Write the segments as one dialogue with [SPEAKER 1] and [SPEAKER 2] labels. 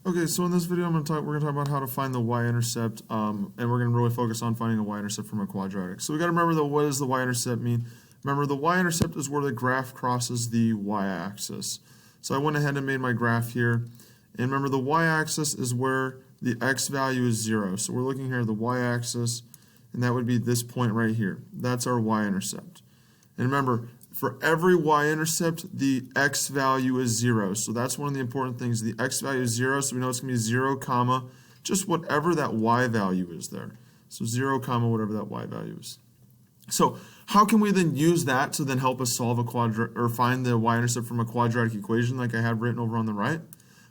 [SPEAKER 1] Okay, so in this video we're gonna talk about how to find the y-intercept, and we're gonna really focus on finding a y-intercept from a quadratic. So we gotta remember that what does the y-intercept mean? Remember, the y-intercept is where the graph crosses the y-axis. So I went ahead and made my graph here, and remember the y-axis is where the x value is 0. So we're looking here at the y-axis, and that would be this point right here. That's our y-intercept. And remember, for every y-intercept, the x value is 0. So that's one of the important things. The x value is 0, so we know it's going to be 0, comma, just whatever that y value is there. So 0, comma, whatever that y value is. So how can we then use that to then help us solve a or find the y-intercept from a quadratic equation like I have written over on the right?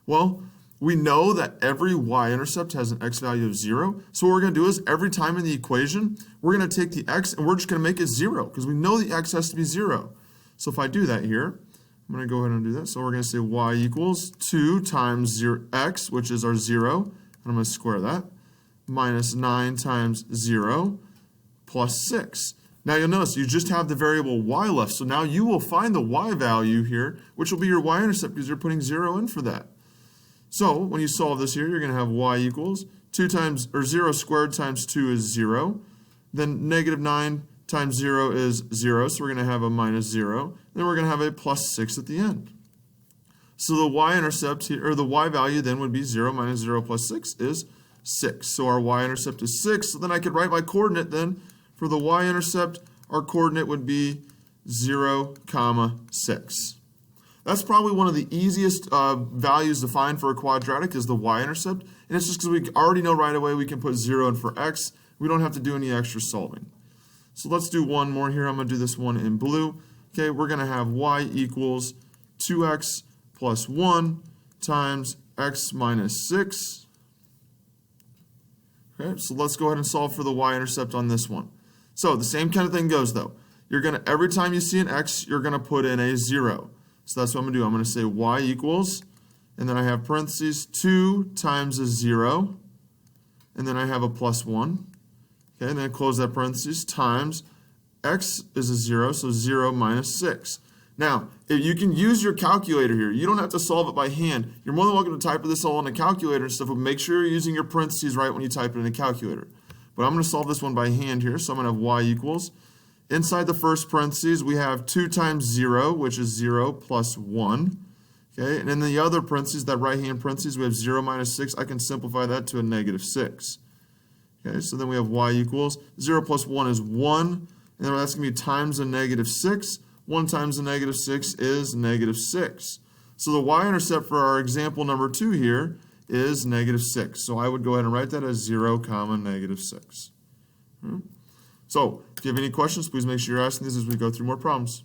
[SPEAKER 1] Well, we know that every y-intercept has an x value of 0. So what we're going to do is every time in the equation, we're going to take the x and we're just going to make it 0 because we know the x has to be 0. So if I do that here, I'm going to go ahead and do that. So we're going to say y equals 2 times 0, x, which is our 0, and I'm going to square that, minus 9 times 0 plus 6. Now you'll notice you just have the variable y left. So now you will find the y value here, which will be your y-intercept because you're putting 0 in for that. So when you solve this here, you're going to have y equals 0 squared times 2 is 0. Then negative 9 times 0 is 0, so we're going to have a minus 0. Then we're going to have a plus 6 at the end. So the y-intercept here, or the y value then would be 0 minus 0 plus 6 is 6. So our y-intercept is 6. So then I could write my coordinate then. For the y-intercept, our coordinate would be 0, comma 6. That's probably one of the easiest values to find for a quadratic is the y-intercept. And it's just because we already know right away we can put 0 in for x. We don't have to do any extra solving. So let's do one more here. I'm going to do this one in blue. Okay, we're going to have y equals 2x plus 1 times x minus 6. Okay, so let's go ahead and solve for the y-intercept on this one. So the same kind of thing goes though. You're going to, every time you see an x, you're going to put in a 0. So that's what I'm going to do. I'm going to say y equals, and then I have parentheses, 2 times a 0, and then I have a plus 1. Okay, and then I close that parentheses, times x is a 0, so 0 minus 6. Now, if you can use your calculator here. You don't have to solve it by hand. You're more than welcome to type this all on a calculator and stuff, but make sure you're using your parentheses right when you type it in a calculator. But I'm going to solve this one by hand here, so I'm going to have y equals. Inside the first parentheses, we have 2 times 0, which is 0 plus 1. Okay, and in the other parentheses, that right-hand parentheses, we have 0 minus 6. I can simplify that to a negative 6. Okay, so then we have y equals 0 plus 1 is 1, and then that's going to be times a negative 6. 1 times a negative 6 is negative 6. So the y-intercept for our example number 2 here is negative 6. So I would go ahead and write that as 0, comma, negative 6. So if you have any questions, please make sure you're asking these as we go through more problems.